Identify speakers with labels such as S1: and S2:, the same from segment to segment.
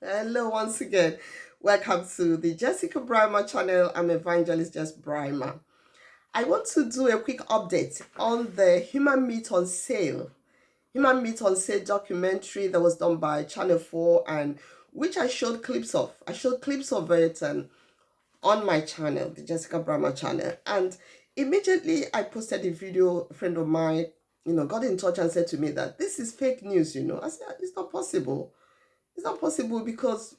S1: Hello, once again. Welcome to the Jessica Brimer channel. I'm Evangelist Jess Brimer. I want to do a quick update on the Human Meat on Sale. Human Meat on Sale documentary that was done by Channel 4 and which I showed clips of. I showed clips of it and on my channel, the Jessica Brimer channel. And immediately I posted a video. A friend of mine, got in touch and said to me that this is fake news. I said, it's not possible. It's not possible because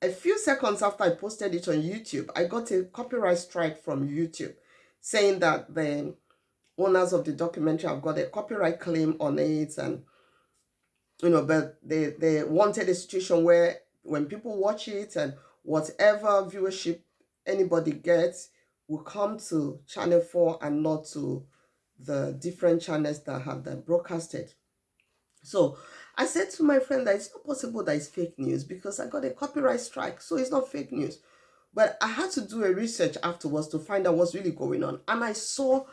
S1: a few seconds after I posted it on YouTube, I got a copyright strike from YouTube saying that the owners of the documentary have got a copyright claim on it, and but they wanted a situation where when people watch it and whatever viewership anybody gets will come to Channel 4 and not to the different channels that have them broadcasted. So I said to my friend that it's not possible that it's fake news because I got a copyright strike. So it's not fake news. But I had to do a research afterwards to find out what's really going on. And I saw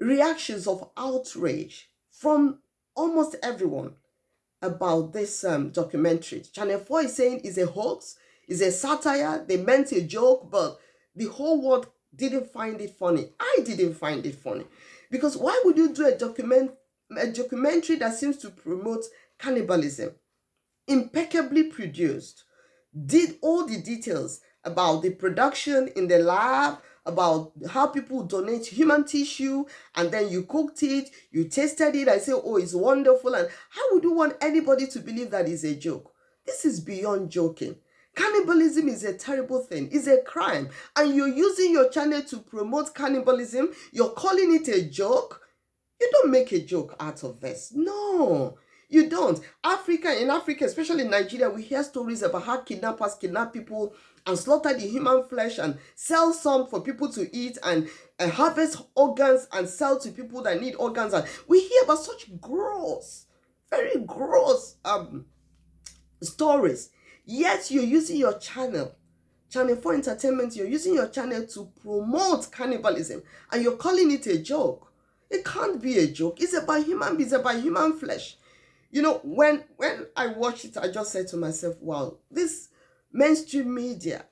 S1: reactions of outrage from almost everyone about this documentary. Channel 4 is saying it's a hoax, it's a satire, they meant a joke, but the whole world didn't find it funny. I didn't find it funny. Because why would you do a documentary that seems to promote cannibalism, impeccably produced, did all the details about the production in the lab, about how people donate human tissue, and then you cooked it, you tasted it, I say, oh, it's wonderful. And how would you want anybody to believe that is a joke? This is beyond joking. Cannibalism is a terrible thing. It's a crime. And you're using your channel to promote cannibalism. You're calling it a joke. You don't make a joke out of this. No, you don't. In Africa, especially in Nigeria, we hear stories about how kidnappers kidnap people and slaughter the human flesh and sell some for people to eat and harvest organs and sell to people that need organs. And we hear about such gross, very gross stories. Yet you're using your channel, Channel 4 Entertainment, you're using your channel to promote cannibalism and you're calling it a joke. It can't be a joke. It's about human beings, it's about human flesh. When I watched it, I just said to myself, wow, this mainstream media,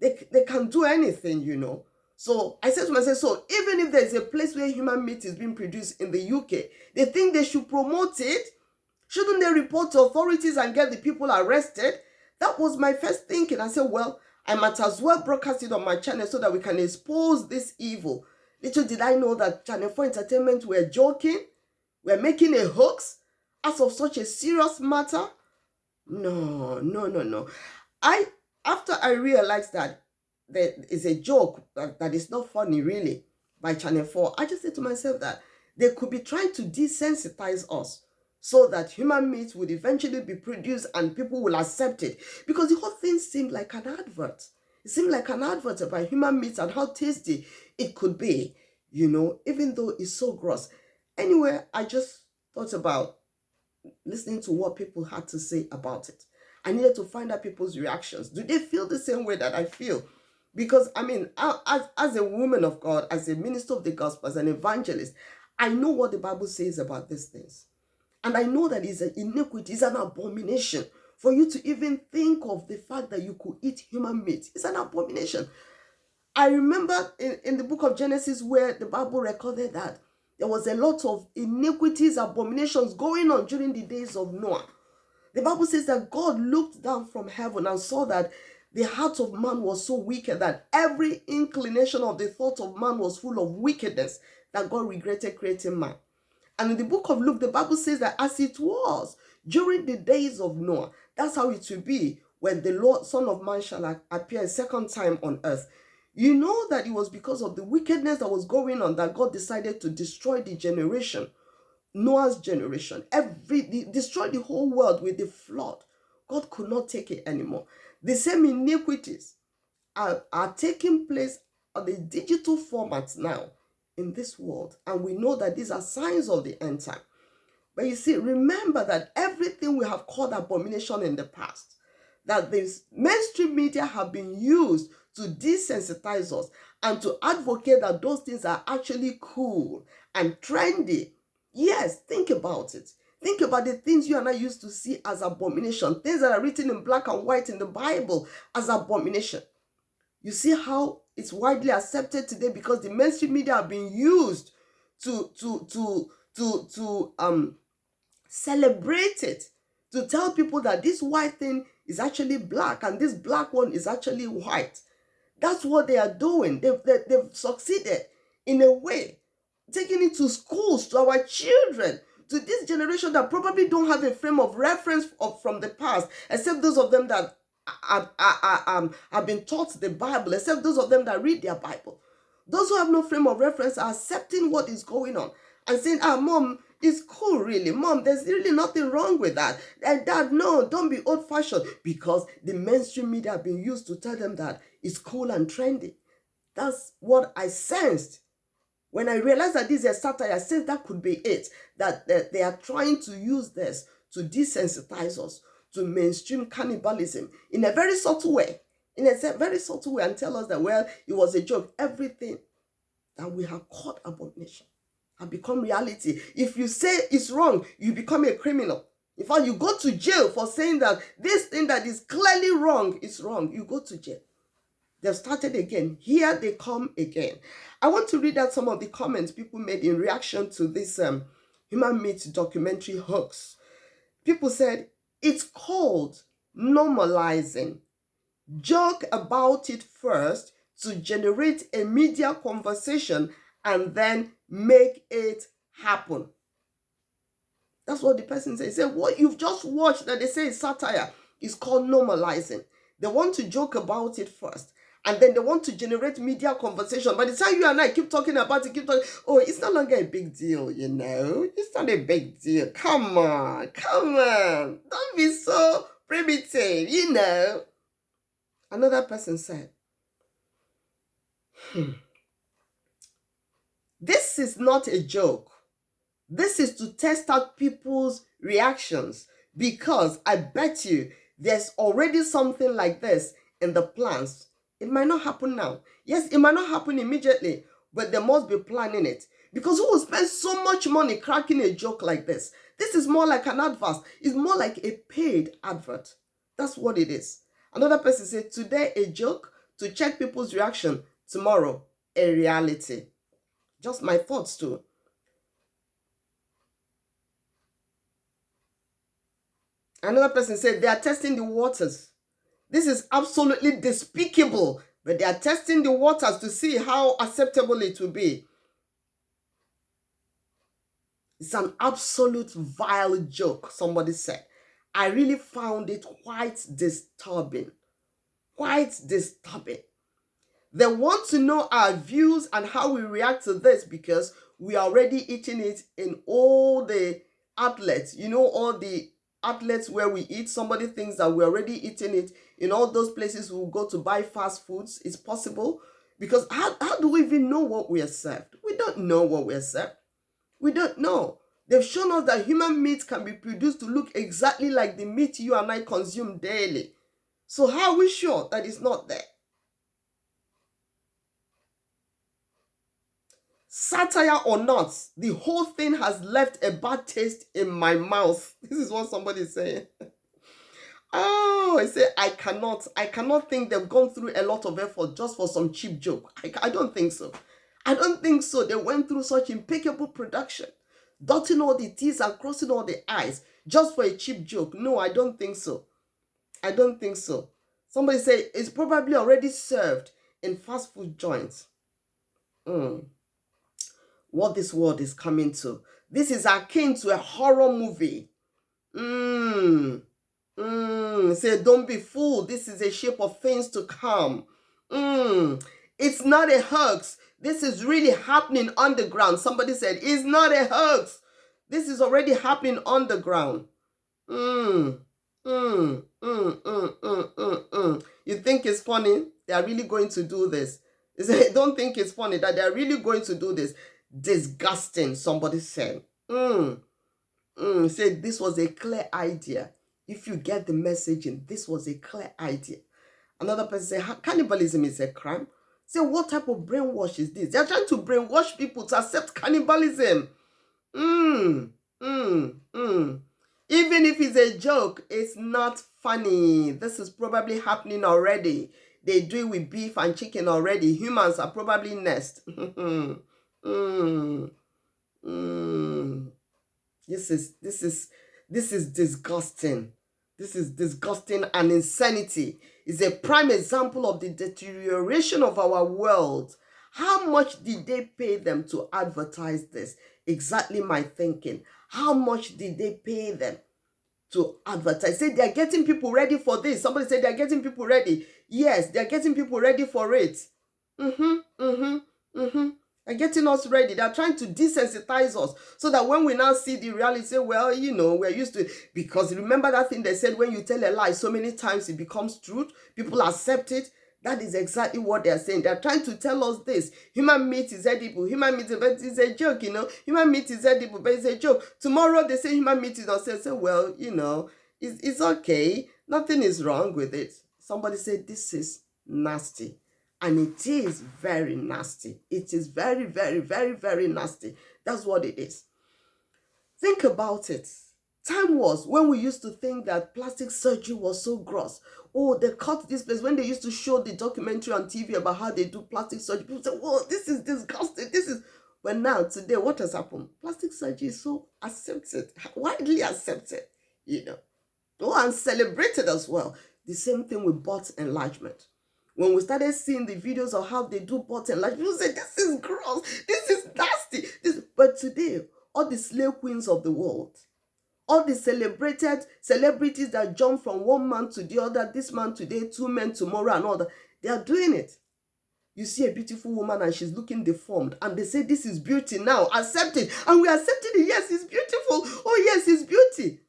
S1: they can do anything. So I said to myself, so even if there's a place where human meat is being produced in the UK, they think they should promote it. Shouldn't they report to authorities and get the people arrested? That was my first thinking. I said, well, I might as well broadcast it on my channel so that we can expose this evil. Little did I know that Channel 4 Entertainment were joking, were making a hoax as of such a serious matter. No. After I realized that there is a joke that is not funny really by Channel 4, I just said to myself that they could be trying to desensitize us so that human meat would eventually be produced and people will accept it. Because the whole thing seemed like an advert. It seemed like an advert about human meat and how tasty it could be, even though it's so gross. Anyway, I just thought about listening to what people had to say about it. I needed to find out people's reactions. Do they feel the same way that I feel? Because, as a woman of God, as a minister of the gospel, as an evangelist, I know what the Bible says about these things. And I know that it's an iniquity, it's an abomination for you to even think of the fact that you could eat human meat. It's an abomination. I remember in the book of Genesis where the Bible recorded that there was a lot of iniquities, abominations going on during the days of Noah. The Bible says that God looked down from heaven and saw that the heart of man was so wicked that every inclination of the thought of man was full of wickedness, that God regretted creating man. And in the book of Luke, the Bible says that as it was during the days of Noah, that's how it will be when the Lord, Son of Man, shall appear a second time on earth. You know that it was because of the wickedness that was going on that God decided to destroy the generation, Noah's generation. Destroy the whole world with the flood. God could not take it anymore. The same iniquities are taking place on the digital format now in this world, and we know that these are signs of the end time. But you see, remember that everything we have called abomination in the past, that this mainstream media have been used to desensitize us and to advocate that those things are actually cool and trendy. Yes, think about it. Think about the things you and I used to see as abomination, things that are written in black and white in the Bible as abomination. You see how it's widely accepted today because the mainstream media have been used to celebrate it, to tell people that this white thing is actually black and this black one is actually white. That's what they are doing. They've succeeded in a way, taking it to schools, to our children, to this generation that probably don't have a frame of reference from the past, except those of them that have been taught the Bible, except those of them that read their Bible. Those who have no frame of reference are accepting what is going on and saying, mom, it's cool, really. Mom, there's really nothing wrong with that. And dad, no, don't be old-fashioned, because the mainstream media have been used to tell them that it's cool and trendy. That's what I sensed. When I realized that this is a satire, I said that could be it. That they are trying to use this to desensitize us to mainstream cannibalism in a very subtle way. In a very subtle way, and tell us that, well, it was a joke. Everything that we have called abomination have become reality. If you say it's wrong, you become a criminal. In fact, you go to jail for saying that this thing that is clearly wrong is wrong. You go to jail. They've started again. Here they come again. I want to read out some of the comments people made in reaction to this Human Meat documentary hoax. People said, it's called normalizing. Joke about it first to generate a media conversation and then make it happen. That's what the person said. He said, what you've just watched that they say is satire is called normalizing. They want to joke about it first, and then they want to generate media conversation. By the time you and I keep talking about it, oh, it's no longer a big deal, you know. It's not a big deal. Come on. Don't be so primitive, you know. Another person said, this is not a joke. This is to test out people's reactions, because I bet you there's already something like this in the plans. It might not happen now. Yes, it might not happen immediately, but they must be planning it. Because who will spend so much money cracking a joke like this? This is more like an advert. It's more like a paid advert. That's what it is. Another person said, today a joke to check people's reaction, tomorrow a reality. Just my thoughts too. Another person said, they are testing the waters. This is absolutely despicable, but they are testing the waters to see how acceptable it will be. It's an absolute vile joke, somebody said. I really found it quite disturbing. Quite disturbing. They want to know our views and how we react to this, because we are already eating it in all the outlets. You know, all the outlets where we eat. Somebody thinks that we're already eating it in all those places we go to buy fast foods. It's possible, because how do we even know what we are served? We don't know what we are served. We don't know. They've shown us that human meat can be produced to look exactly like the meat you and I consume daily. So how are we sure that it's not there? Satire or not, the whole thing has left a bad taste in my mouth. This is what somebody is saying. Oh, I say, I cannot think they've gone through a lot of effort just for some cheap joke. I don't think so. I don't think so. They went through such impeccable production, dotting all the T's and crossing all the I's just for a cheap joke. No, I don't think so. I don't think so. Somebody say it's probably already served in fast food joints. What this world is coming to. This is akin to a horror movie. Say, don't be fooled. This is a shape of things to come. It's not a hoax. This is really happening on the ground. Somebody said, it's not a hoax. This is already happening on the ground. You think it's funny? They are really going to do this. Don't think it's funny that they are really going to do this. Disgusting, somebody said. Said this was a clear idea. If you get the messaging, this was a clear idea. Another person said, cannibalism is a crime. Say, what type of brainwash is this? They're trying to brainwash people to accept cannibalism. Even if it's a joke, it's not funny. This is probably happening already. They do it with beef and chicken already. Humans are probably next. mm, mm. This is disgusting. This is disgusting and insanity. It's a prime example of the deterioration of our world. How much did they pay them to advertise this? Exactly my thinking. How much did they pay them to advertise? Say they're getting people ready for this. Somebody said they're getting people ready. Yes, they're getting people ready for it. They're getting us ready. They're trying to desensitize us so that when we now see the reality, say, well, we're used to it. Because remember that thing they said, when you tell a lie so many times, it becomes truth. People accept it. That is exactly what they're saying. They're trying to tell us this. Human meat is edible. Human meat is a joke, Human meat is edible, but it's a joke. Tomorrow they say human meat is not. Say, well, it's okay. Nothing is wrong with it. Somebody said this is nasty. And it is very nasty. It is very, very, very, very nasty. That's what it is. Think about it. Time was when we used to think that plastic surgery was so gross. Oh, they cut this place. When they used to show the documentary on TV about how they do plastic surgery, people say, whoa, this is disgusting. But now, today, what has happened? Plastic surgery is so accepted, widely accepted, Oh, and celebrated as well. The same thing with butt enlargement. When we started seeing the videos of how they do butt enlargement, people say, this is gross, this is nasty. But today, all the slave queens of the world, all the celebrities that jump from one man to the other, this man today, two men tomorrow, and all that, they are doing it. You see a beautiful woman and she's looking deformed, and they say, this is beauty now, accept it. And we accepted it. Yes, it's beautiful. Oh, yes, it's beauty.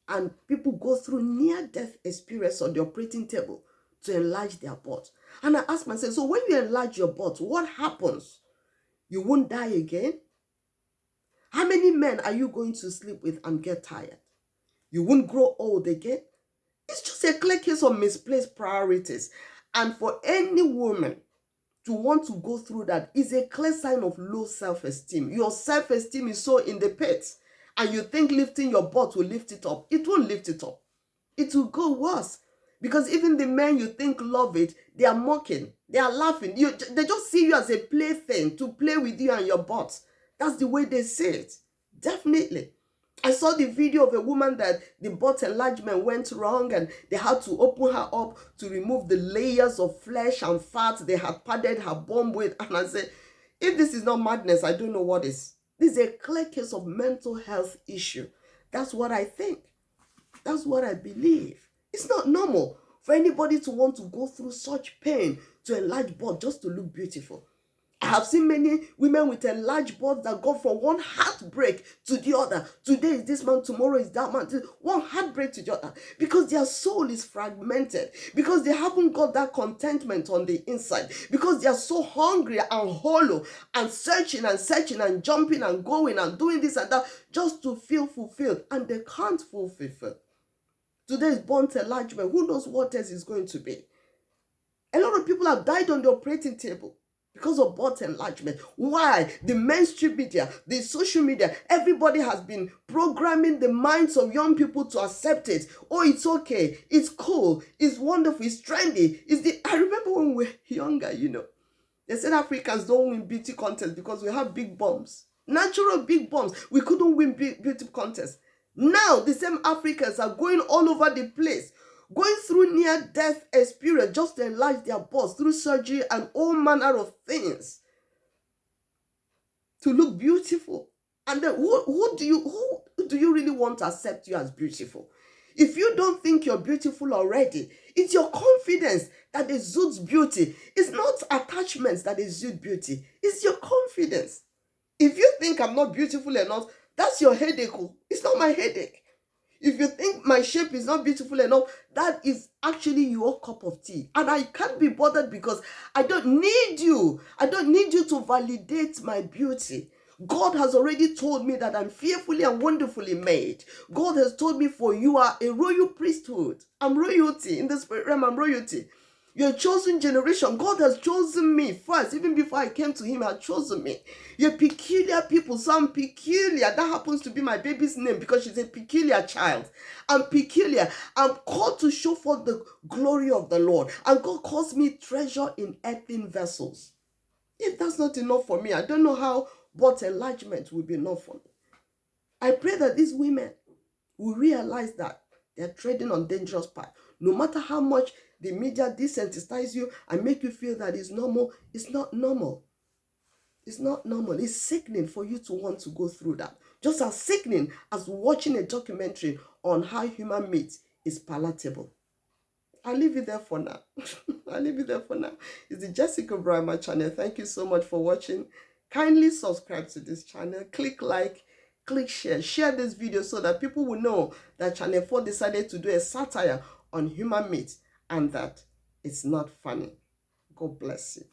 S1: And people go through near-death experience on the operating table to enlarge their butt. And I ask myself, so when you enlarge your butt, what happens? You won't die again? How many men are you going to sleep with and get tired? You won't grow old again? It's just a clear case of misplaced priorities. And for any woman to want to go through that is a clear sign of low self-esteem. Your self-esteem is so in the pits, and you think lifting your butt will lift it up. It won't lift it up. It will go worse. Because even the men you think love it, they are mocking. They are laughing. They just see you as a plaything to play with you and your butt. That's the way they say it. Definitely. I saw the video of a woman that the butt enlargement went wrong, and they had to open her up to remove the layers of flesh and fat they had padded her bum with. And I said, if this is not madness, I don't know what is. This is a clear case of mental health issue. That's what I think. That's what I believe. It's not normal for anybody to want to go through such pain to enlarge butt just to look beautiful. I have seen many women with enlarged butts that go from one heartbreak to the other. Today is this man, tomorrow is that man. One heartbreak to the other. Because their soul is fragmented. Because they haven't got that contentment on the inside. Because they are so hungry and hollow and searching and jumping and going and doing this and that just to feel fulfilled. And they can't fulfill. Today is butt enlargement. Who knows what else is going to be? A lot of people have died on the operating table because of butt enlargement. Why? The mainstream media, the social media, everybody has been programming the minds of young people to accept it. Oh, it's okay. It's cool. It's wonderful. It's trendy. I remember when we were younger, they said Africans don't win beauty contests because we have big bums. Natural big bums. We couldn't win beauty contests. Now, the same Africans are going all over the place, going through near-death experience just to enlarge their butts through surgery and all manner of things to look beautiful. And then who do you really want to accept you as beautiful? If you don't think you're beautiful already, it's your confidence that exudes beauty. It's not attachments that exude beauty. It's your confidence. If you think I'm not beautiful enough, that's your headache. It's not my headache. If you think my shape is not beautiful enough, that is actually your cup of tea. And I can't be bothered because I don't need you. I don't need you to validate my beauty. God has already told me that I'm fearfully and wonderfully made. God has told me, for you are a royal priesthood. I'm royalty. In the spirit realm, I'm royalty. You're a chosen generation. God has chosen me first. Even before I came to him, he had chosen me. You're peculiar people. So I'm peculiar. That happens to be my baby's name because she's a peculiar child. I'm peculiar. I'm called to show forth the glory of the Lord. And God calls me treasure in earthen vessels. If that's not enough for me, I don't know how but enlargement will be enough for me. I pray that these women will realize that they're treading on dangerous path. No matter how much the media desensitize you and make you feel that it's normal, it's not normal. It's not normal. It's sickening for you to want to go through that. Just as sickening as watching a documentary on how human meat is palatable. I'll leave it there for now. I'll leave it there for now. It's the Jessica Brima channel. Thank you so much for watching. Kindly subscribe to this channel. Click like, click share. Share this video so that people will know that Channel 4 decided to do a satire on human meat and that it's not funny. God bless you.